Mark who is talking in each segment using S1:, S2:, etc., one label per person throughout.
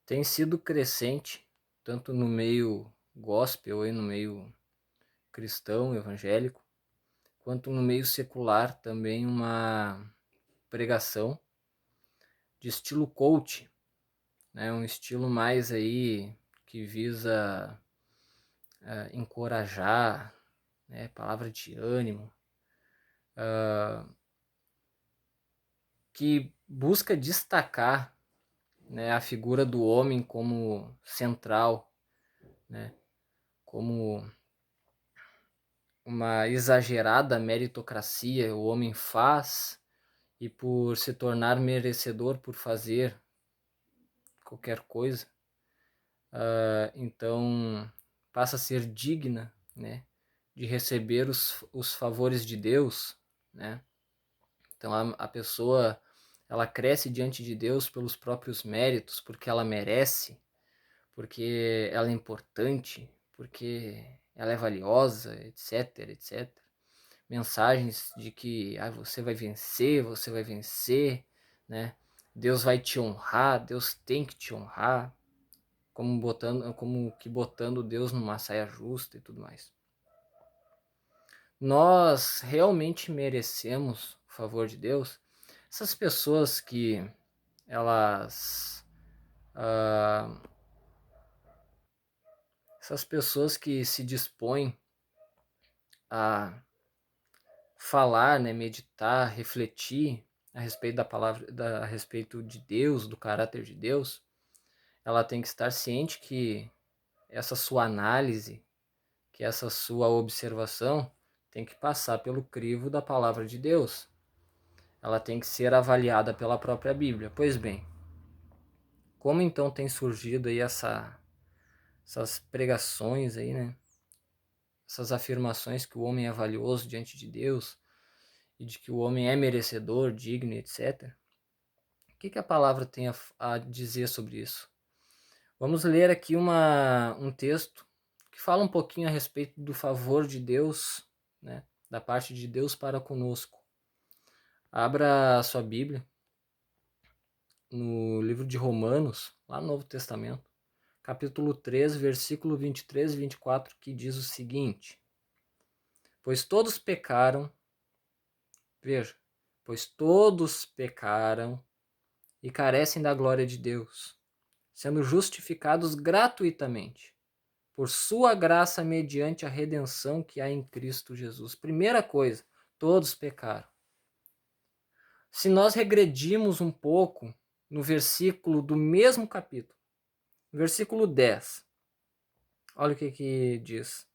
S1: tem sido crescente, tanto no meio gospel e no meio cristão, evangélico, quanto no meio secular também uma pregação de estilo coach, né? Um estilo mais aí que visa encorajar, né? Palavra de ânimo, que busca destacar, né, a figura do homem como central, né? Como uma exagerada meritocracia, o homem faz e por se tornar merecedor por fazer qualquer coisa, então passa a ser digna, né, de receber os favores de Deus, né? Então a pessoa ela cresce diante de Deus pelos próprios méritos, porque ela merece, porque ela é importante, porque ela é valiosa, etc, etc. Mensagens de que você vai vencer, né? Deus vai te honrar, Deus tem que te honrar, como que botando Deus numa saia justa e tudo mais. Nós realmente merecemos o favor de Deus? Essas pessoas que elas ah, essas pessoas que se dispõem a falar, né, meditar, refletir a respeito da palavra, a respeito de Deus, do caráter de Deus, ela tem que estar ciente que essa sua análise, que essa sua observação tem que passar pelo crivo da palavra de Deus. Ela tem que ser avaliada pela própria Bíblia. Pois bem, como então tem surgido aí essas pregações aí, né? Essas afirmações que o homem é valioso diante de Deus e de que o homem é merecedor, digno, etc. O que a palavra tem a dizer sobre isso? Vamos ler aqui um texto que fala um pouquinho a respeito do favor de Deus, né, da parte de Deus para conosco. Abra a sua Bíblia no livro de Romanos, lá no Novo Testamento, capítulo 3, versículo 23 e 24, que diz o seguinte: Pois todos pecaram, veja, pois todos pecaram e carecem da glória de Deus, sendo justificados gratuitamente por sua graça mediante a redenção que há em Cristo Jesus. Primeira coisa, todos pecaram. Se nós regredirmos um pouco no versículo do mesmo capítulo, versículo 10, olha o que diz.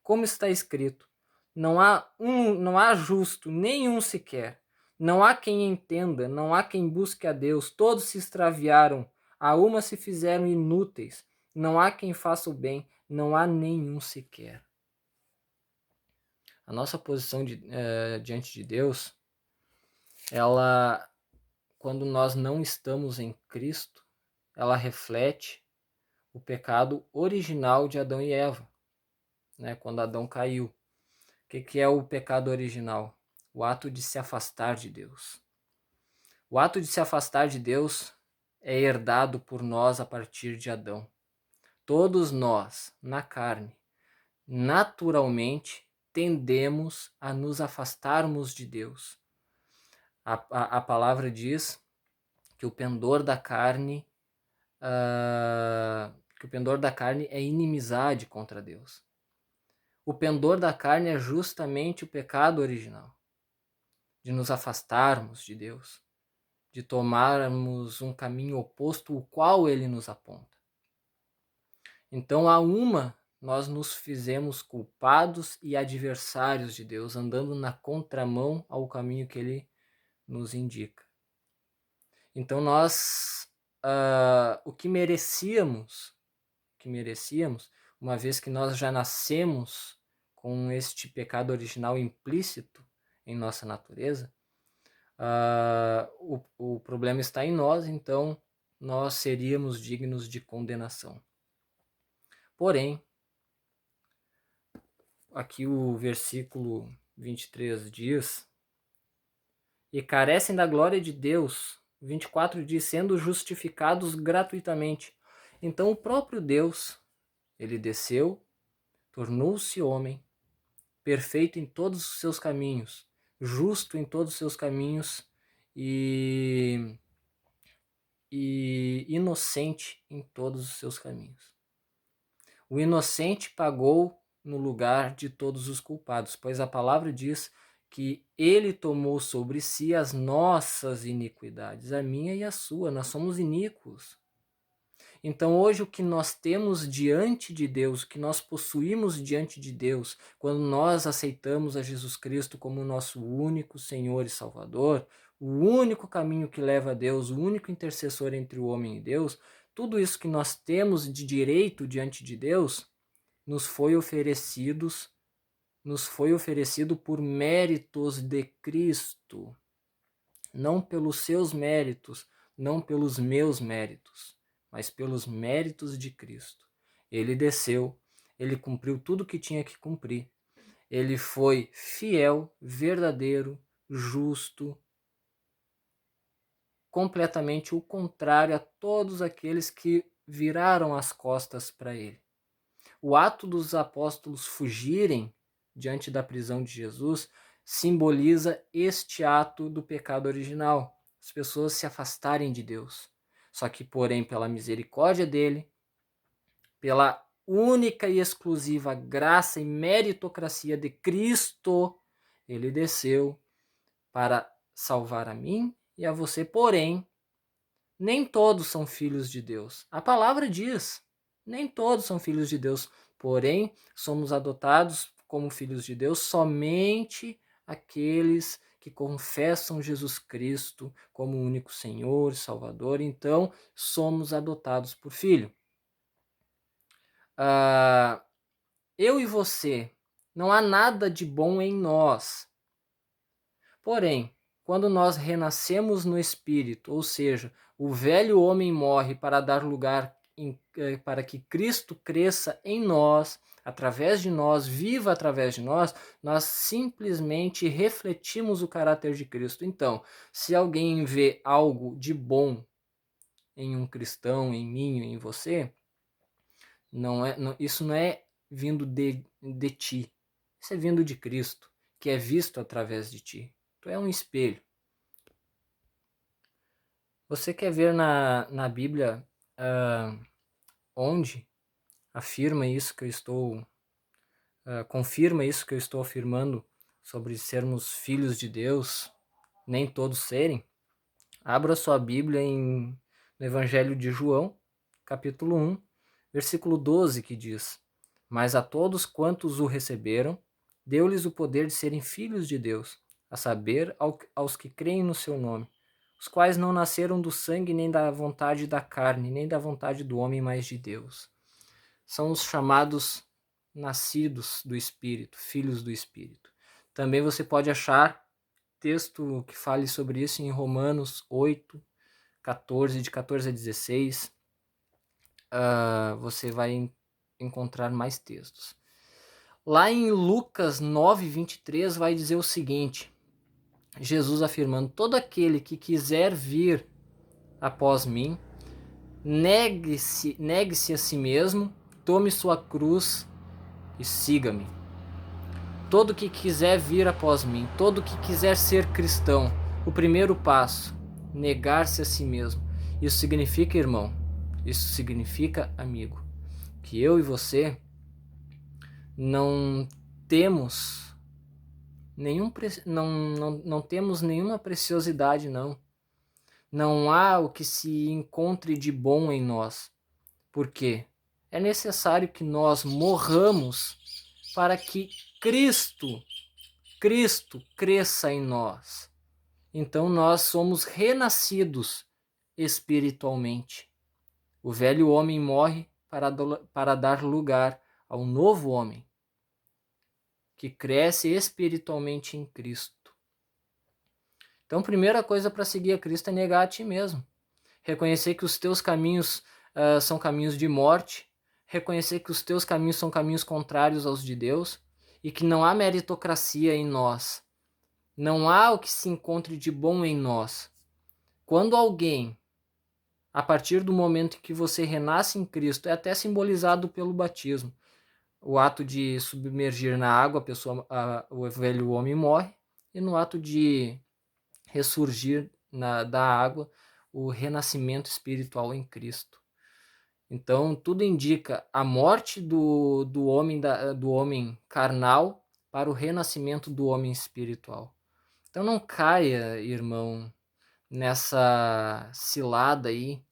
S1: Como está escrito, não há justo nenhum sequer, não há quem entenda, não há quem busque a Deus, todos se extraviaram, a uma se fizeram inúteis, não há quem faça o bem, não há nenhum sequer. A nossa posição diante de Deus, ela, quando nós não estamos em Cristo, ela reflete o pecado original de Adão e Eva, né? Quando Adão caiu. O que é o pecado original? O ato de se afastar de Deus. O ato de se afastar de Deus é herdado por nós a partir de Adão. Todos nós, na carne, naturalmente tendemos a nos afastarmos de Deus. A palavra diz que o pendor da carne é inimizade contra Deus. O pendor da carne é justamente o pecado original, de nos afastarmos de Deus, de tomarmos um caminho oposto ao qual ele nos aponta. Então, nós nos fizemos culpados e adversários de Deus, andando na contramão ao caminho que ele nos indica. Então o que merecíamos, uma vez que nós já nascemos com este pecado original implícito em nossa natureza, o problema está em nós, então nós seríamos dignos de condenação. Porém, aqui o versículo 23 diz: e carecem da glória de Deus. 24 diz: sendo justificados gratuitamente. Então o próprio Deus, ele desceu, tornou-se homem, perfeito em todos os seus caminhos, justo em todos os seus caminhos e inocente em todos os seus caminhos. O inocente pagou no lugar de todos os culpados, pois a palavra diz que ele tomou sobre si as nossas iniquidades, a minha e a sua. Nós somos iníquos. Então hoje o que nós temos diante de Deus, o que nós possuímos diante de Deus, quando nós aceitamos a Jesus Cristo como nosso único Senhor e Salvador, o único caminho que leva a Deus, o único intercessor entre o homem e Deus, tudo isso que nós temos de direito diante de Deus, nos foi oferecido por méritos de Cristo, não pelos seus méritos, não pelos meus méritos, mas pelos méritos de Cristo. Ele desceu, ele cumpriu tudo o que tinha que cumprir. Ele foi fiel, verdadeiro, justo, completamente o contrário a todos aqueles que viraram as costas para ele. O ato dos apóstolos fugirem diante da prisão de Jesus simboliza este ato do pecado original, as pessoas se afastarem de Deus. Só que, porém, pela misericórdia dele, pela única e exclusiva graça e meritocracia de Cristo, ele desceu para salvar a mim e a você. Porém, nem todos são filhos de Deus. A palavra diz, nem todos são filhos de Deus, porém, somos adotados como filhos de Deus somente aqueles que confessam Jesus Cristo como o único Senhor e Salvador. Então, somos adotados por filho. Eu e você, não há nada de bom em nós. Porém, quando nós renascemos no Espírito, ou seja, o velho homem morre para dar lugar para que Cristo cresça em nós, através de nós, viva através de nós, nós simplesmente refletimos o caráter de Cristo. Então, se alguém vê algo de bom em um cristão, em mim, em você, isso não é vindo de ti, isso é vindo de Cristo, que é visto através de ti. Tu é um espelho. Você quer ver na Bíblia onde afirma isso que eu estou confirma isso que eu estou afirmando sobre sermos filhos de Deus, nem todos serem? Abra sua Bíblia no Evangelho de João, capítulo 1, versículo 12, que diz: Mas a todos quantos o receberam, deu-lhes o poder de serem filhos de Deus, a saber, aos que creem no seu nome, os quais não nasceram do sangue, nem da vontade da carne, nem da vontade do homem, mas de Deus. São os chamados nascidos do Espírito, filhos do Espírito. Também você pode achar texto que fale sobre isso em Romanos 8, 14, de 14 a 16. Você vai encontrar mais textos. Lá em Lucas 9, 23 vai dizer o seguinte, Jesus afirmando: todo aquele que quiser vir após mim, negue-se a si mesmo, tome sua cruz e siga-me. Todo que quiser vir após mim, todo que quiser ser cristão, o primeiro passo, negar-se a si mesmo. Isso significa, irmão, isso significa, amigo, que eu e você não temos não temos nenhuma preciosidade, não. Não há o que se encontre de bom em nós. Por quê? É necessário que nós morramos para que Cristo cresça em nós. Então nós somos renascidos espiritualmente. O velho homem morre para dar lugar ao novo homem, que cresce espiritualmente em Cristo. Então, primeira coisa para seguir a Cristo é negar a ti mesmo. Reconhecer que os teus caminhos são caminhos de morte. Reconhecer que os teus caminhos são caminhos contrários aos de Deus. E que não há meritocracia em nós. Não há o que se encontre de bom em nós. Quando alguém a partir do momento em que você renasce em Cristo, é até simbolizado pelo batismo. O ato de submergir na água, o velho homem morre, e no ato de ressurgir da água, o renascimento espiritual em Cristo. Então, tudo indica a morte do homem carnal para o renascimento do homem espiritual. Então, não caia, irmão, nessa cilada aí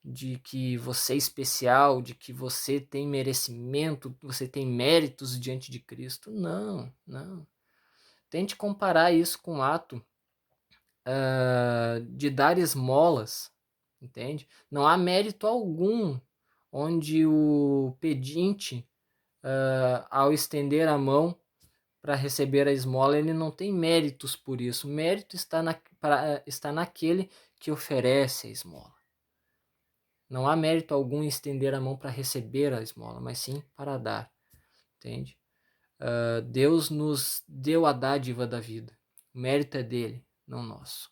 S1: de que você é especial, de que você tem merecimento, você tem méritos diante de Cristo. Não, não. Tente comparar isso com o ato de dar esmolas, entende? Não há mérito algum onde o pedinte, ao estender a mão para receber a esmola, ele não tem méritos por isso. O mérito está naquele que oferece a esmola. Não há mérito algum em estender a mão para receber a esmola, mas sim para dar, entende? Deus nos deu a dádiva da vida. O mérito é dele, não nosso.